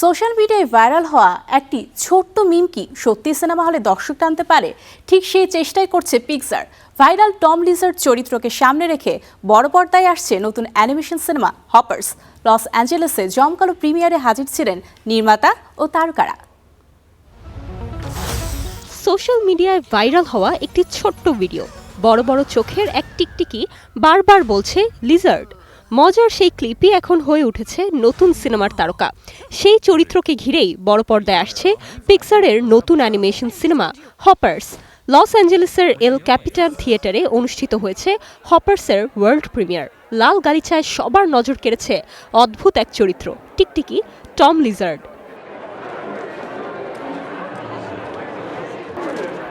Social মিডিয়ায় viral হওয়া একটি ছোট্ট মিম কি সত্যি সিনেমা হলে দর্শক টানতে পারে? ঠিক সেই চেষ্টাই করছে পিক্সার। ভাইরাল টম লিজার্ড চরিত্রকে সামনে রেখে বড় পর্দায় আসছে নতুন অ্যানিমেশন সিনেমা হপার্স। লস অ্যাঞ্জেলেসে জমকালো প্রিমিয়ারে হাজির ছিলেন নির্মাতা ও তারকারা। সোশ্যাল মিডিয়ায় ভাইরাল হওয়া একটি ছোট্ট ভিডিও। বড় বড় চোখের এক টিকটিকি বারবার বলছে লিজার্ড। মজার সেই ক্লিপই এখন হয়ে উঠেছে নতুন সিনেমার তারকা। সেই চরিত্রকে ঘিরেই বড় পর্দায় আসছে পিক্সারের নতুন অ্যানিমেশন সিনেমা হপার্স। লস অ্যাঞ্জেলেসের এল ক্যাপিটাল থিয়েটারে অনুষ্ঠিত হয়েছে হপার্সের ওয়ার্ল্ড প্রিমিয়ার। লাল গালিচায় সবার নজর কেড়েছে অদ্ভুত এক চরিত্র, টিকটিকি টম লিজার্ড।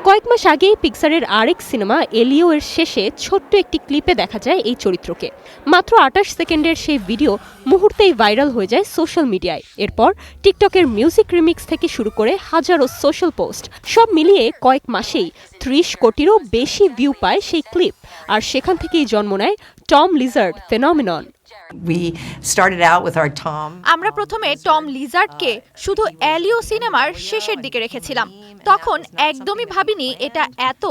কয়েক মাস আগেই পিক্সারের আরেক সিনেমা এলিও এর শেষে ছোট্ট একটি ক্লিপে দেখা যায় এই চরিত্রকে। মাত্র 28 সেকেন্ডের সেই ভিডিও মুহূর্তেই ভাইরাল হয়ে যায় সোশ্যাল মিডিয়ায়। এরপর টিকটকের মিউজিক রিমিক্স থেকে শুরু করে হাজারো সোশ্যাল পোস্ট, সব মিলিয়ে কয়েক মাসেই 30 কোটিরও বেশি ভিউ পায় সেই ক্লিপ। আর সেখান থেকেই জন্ম নেয় টম লিজার্ড ফেনোমেনন। আমরা প্রথমে টম লিজার্ডকে শুধু এলিও সিনেমার শেষের দিকে রেখেছিলাম। তখন একদমই ভাবিনি এটা এত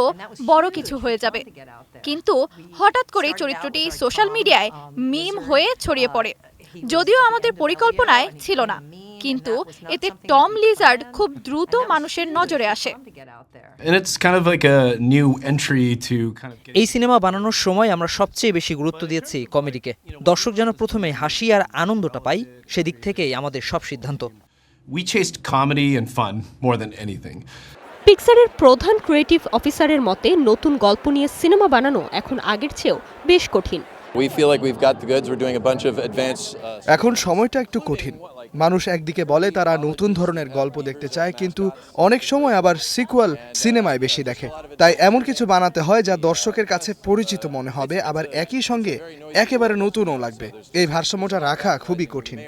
বড় কিছু হয়ে যাবে। কিন্তু হঠাৎ করে চরিত্রটি সোশ্যাল মিডিয়ায় মিম হয়ে ছড়িয়ে পড়ে। যদিও আমাদের পরিকল্পনায় ছিল না, কিন্তু এতে টম লিজার্ড খুব দ্রুত মানুষের নজরে আসে। এই সিনেমা বানানোর সময় আমরা সবচেয়ে বেশি গুরুত্ব দিয়েছি কমেডিকে। দর্শক যেন প্রথমে হাসি আর আনন্দটা পাই, সেদিক থেকেই আমাদের সব সিদ্ধান্ত। পিক্সারের প্রধান ক্রিয়েটিভ অফিসারের মতে নতুন গল্প নিয়ে সিনেমা বানানো এখন আগের চেয়েও বেশ কঠিন। এখন সময়টা একটু কঠিন। মানুষ একদিকে বলে তারা নতুন ধরনের গল্প দেখতে চায়, কিন্তু অনেক সময় আবার সিকুয়াল সিনেমায় বেশি দেখে। তাই এমন কিছু বানাতে হয় যা দর্শকের কাছে পরিচিত মনে হবে, আবার একই সঙ্গে একেবারে নতুনও লাগবে। এই ভারসাম্যটা রাখা খুবই কঠিন।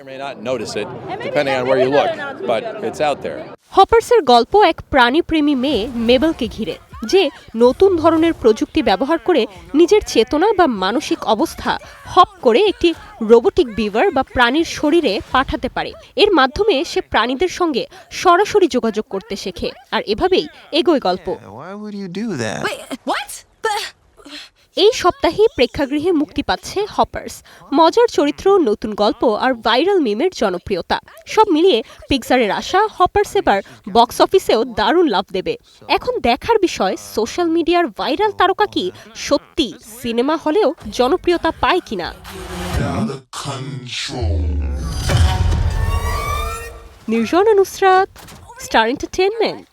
হপার্সের গল্প এক প্রাণীপ্রেমী মেয়ে মেবেলকে ঘিরে, যে নতুন ধরনের প্রযুক্তি ব্যবহার করে নিজের চেতনা বা মানসিক অবস্থা হপ করে একটি রোবোটিক বিভার বা প্রাণীর শরীরে পাঠাতে পারে। এর মাধ্যমে সে প্রাণীদের সঙ্গে সরাসরি যোগাযোগ করতে শেখে, আর এভাবেই এগোয় গল্প। এই সপ্তাহেই প্রেক্ষাগৃহে মুক্তি পাচ্ছে হপার্স। মজার চরিত্র, নতুন গল্প আর ভাইরাল মিমের জনপ্রিয়তা সব মিলিয়ে পিক্সারের আশা হপার্স এবার বক্স অফিসেও দারুণ লাভ দেবে। এখন দেখার বিষয় সোশ্যাল মিডিয়ার ভাইরাল তারকা কি সত্যি সিনেমা হলেও জনপ্রিয়তা পায় কিনা। Nirjona Nusrat, star entertainment.